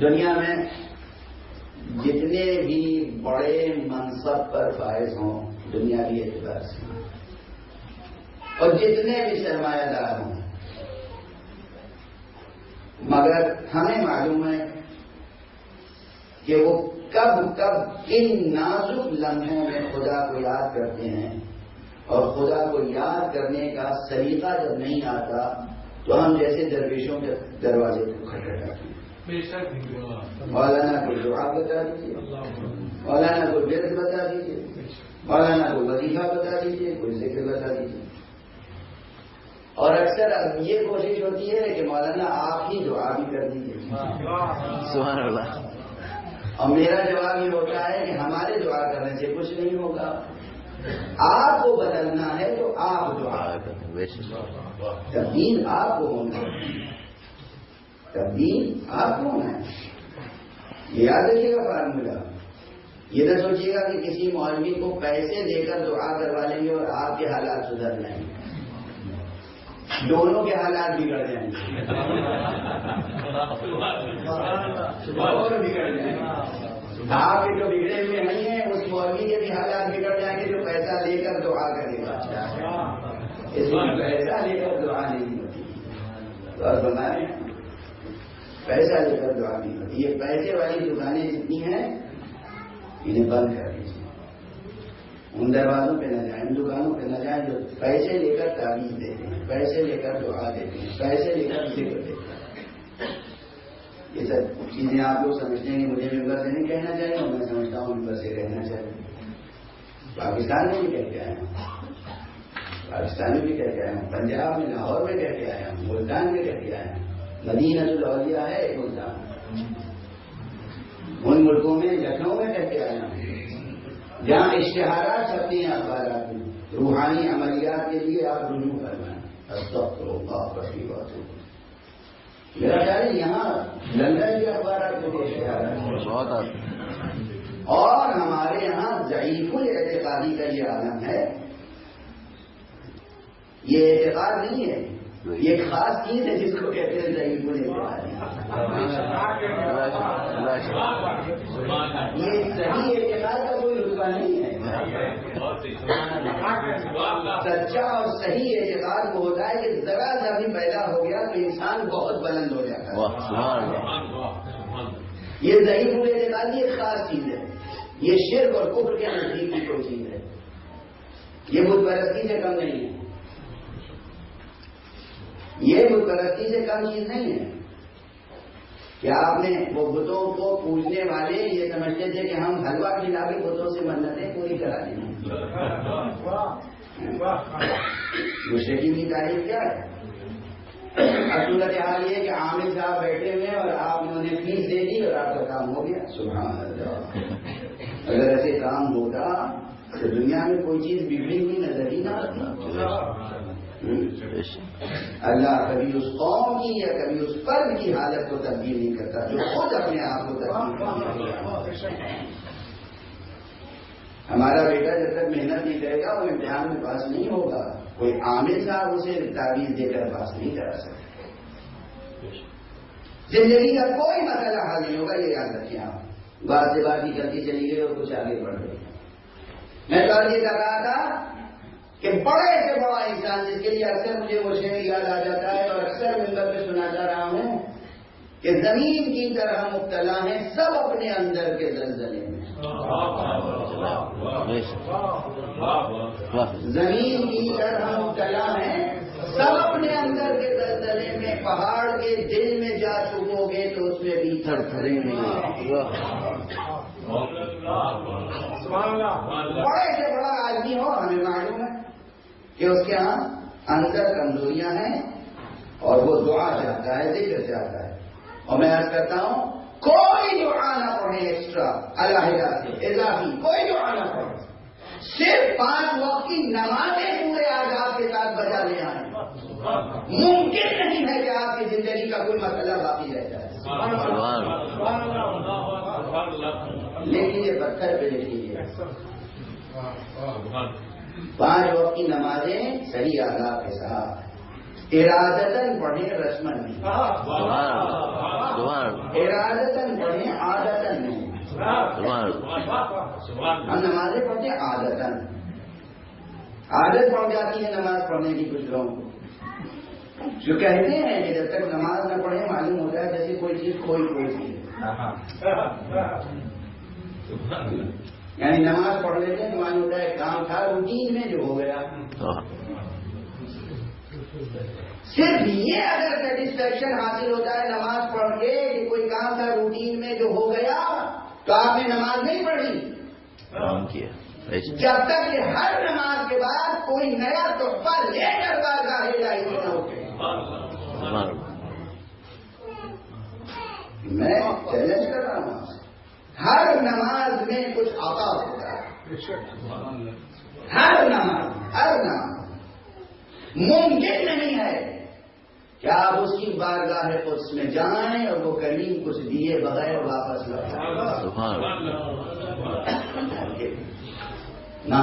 دنیا میں جتنے بھی بڑے منصب پر فائز ہوں دنیاوی اعتبار سے، اور جتنے بھی سرمایہ دار ہوں، مگر ہمیں معلوم ہے کہ وہ کب ان نازک لمحوں میں خدا کو یاد کرتے ہیں، اور خدا کو یاد کرنے کا سلیقہ جب نہیں آتا تو ہم جیسے درویشوں کے دروازے کو کھٹکھٹاتے ہیں۔ مولانا کو دعا بتا دیجیے، مولانا کو ورد بتا دیجیے، مولانا کو وظیفہ بتا دیجیے، کوئی ذکر بتا دیجیے، اور اکثر اب یہ کوشش ہوتی ہے کہ مولانا آپ ہی دعا بھی کر دیجیے۔ سبحان اللہ۔ اور میرا جواب یہ ہوتا ہے کہ ہمارے دعا کرنے سے کچھ نہیں ہوگا، آپ کو بدلنا ہے تو آپ دعا کریں، تبدیل آپ کو ہونا ہے، تبدیل آپ کو ہونا ہے۔ یہ یاد رکھیے گا فارمولا، یہ نہ سوچیے گا کہ کسی مولوی کو پیسے دے کر دعا کروا لیں گے اور آپ کے حالات سدھر جائیں گے، دونوں کے حالات بگڑ جائیں گے، اور بگڑ جائیں گے۔ آپ کے جو بگڑے ہوئے نہیں ہیں اس مولوی کے بھی حالات بگڑ جائیں گے جو پیسہ لے کر دعا کرے گا، اس میں پیسہ لے کر دعا نہیں ہوتی، اور بنا رہے ہیں پیسہ لے کر دعا نہیں ہوتی۔ یہ پیسے والی دکانیں جتنی ہیں انہیں بند کر دیجیے، ان دروازوں پہ نہ جائیں، ان دکانوں پہ نہ جائیں جو پیسے لے کر تعویذ دیتے ہیں، پیسے لے کر دعا دیتے ہیں، پیسے لے کر ذکر دیتے ہیں۔ یہ سب چیزیں آپ لوگ سمجھتے ہیں کہ مجھے ممبر سے نہیں کہنا چاہیے، اور میں سمجھتا ہوں ممبر سے کہنا چاہیے۔ پاکستان میں بھی کہہ کے آیا ہوں، پاکستان میں بھی کہہ کے آیا ہوں، پنجاب میں لاہور میں کہہ کے آیا ہوں، ملتان میں کہہ کے آیا ہوں، مدینہ الاولیاء ہے ایک ملتان، ان ملکوں میں لکھنؤ میں کہہ کے آیا ہوں، جہاں اشتہارات چھپتے ہیں اخبارات میں، روحانی عملیات کے لیے آپ رجوع فرمائیں، استغفر اللہ رفیع بات ہو۔ میرا خیال ہے یہاں لندن کے اخبارات کے لیے اشتہارات، اور ہمارے یہاں ضعیف الاعتقادی کا یہ عالم ہے، یہ اعتقاد نہیں ہے، یہ ایک خاص چیز ہے جس کو کہتے ہیں ضعیف الاعتقادی۔ یہ صحیح اعتقاد کا کوئی رتبہ نہیں ہے، سچا اور صحیح اعتقاد وہ ہوتا ہے کہ ذرا سا بھی پیدا ہو گیا تو انسان بہت بلند ہو جاتا ہے۔ یہ ضعیف الاعتقادی ایک خاص چیز ہے، یہ شرک اور کفر کے نزدیک کی کوئی چیز ہے، یہ بت پرستی سے کم نہیں ہے، یہ بت پرستی سے کم چیز نہیں ہے۔ کیا آپ نے وہ بتوں کو پوجنے والے یہ سمجھتے تھے کہ ہم حلوہ کھلا کے بتوں سے منتیں پوری کرا دیں گے؟ مشرکین کی تعریف کیا ہے؟ اب صورت حال یہ کہ عامر صاحب بیٹھے ہوئے اور آپ نے انہیں فیس دے دی اور آپ کا کام ہو گیا۔ سبحان اللہ، اگر ایسے کام ہوتا تو دنیا میں کوئی چیز بگڑی ہوئی نظر ہی نہ آتی۔ اللہ کبھی اس قوم کی یا کبھی اس فرد کی حالت کو تبدیل نہیں کرتا جو خود اپنے آپ کو تبدیل کرتا۔ ہمارا بیٹا جب تک محنت نہیں کرے گا وہ امتحان میں پاس نہیں ہوگا، کوئی عامل صاحب اسے تعویذ دے کر پاس نہیں کرا سکتے۔ زندگی کا کوئی مسئلہ حل نہیں ہوگا، یہ یاد رکھیں آپ۔ بات سے بات ہی کرتی چلی گئی اور کچھ آگے بڑھ گئی۔ میں تو یہ کر رہا تھا کہ بڑے سے بڑا انسان جس کے لیے اکثر مجھے وہ شعر یاد آ جاتا ہے اور اکثر ممبر پہ سناتا رہا ہوں کہ زمین کی طرح مبتلا ہیں سب اپنے اندر کے زلزلے میں، زمین کی طرح مبتلا ہیں سب اپنے اندر کے زلزلے میں، پہاڑ کے دل میں جا چکو گے تو اس میں بھی تھر تھریں گے۔ بڑے سے بڑا آدمی ہو ہمیں معلوم ہے کہ اس کے ہاں اندر کمزوریاں ہیں اور وہ دعا چاہتا ہے، ذکر چاہتا ہے، اور میں عرض کرتا ہوں کوئی دعا نہ پڑھے ایکسٹرا علیحدہ سے اضافی، کوئی دعا نہ پڑھے، صرف 5 وقت کی نمازیں پورے آداب کے ساتھ بجا لے آئیں۔ ممکن نہیں ہے کہ آپ کی زندگی کا کوئی مسئلہ باقی رہ جائے۔ لیکن یہ پتھر پہ لکھیے 5 وقت کی نمازیں صحیح آداب کے ساتھ ارادتاً پڑھیں، رسمن نہیں، ارادتاً ہم نمازیں پڑھتے ہیں عادت پڑ جاتی ہے نماز پڑھنے کی کچھ لوگوں کو، جو کہتے ہیں کہ جب تک نماز نہ پڑھے معلوم ہوتا ہے جیسے کوئی چیز کھوئی ہے، یعنی نماز پڑھ لیتے ہیں معلوم ہوتا ہے کام تھا روٹین میں جو ہو گیا۔ صرف یہ اگر سیٹسفیکشن حاصل ہوتا ہے نماز پڑھ کے کہ کوئی کام تھا روٹین میں جو ہو گیا، تو آپ نے نماز نہیں پڑھی، جب تک کہ ہر نماز کے بعد کوئی نیا تحفہ لے کر بارگاہ الہی نہ اٹھے۔ میں چیلنج کر رہا ہوں، ہر نماز میں کچھ عطا ہوتا ہے، ہر نماز ممکن نہیں ہے کہ آپ اس کی بارگاہ قدس میں جائیں اور وہ کریم کچھ دیے بغیر واپس لوٹائیں، نہ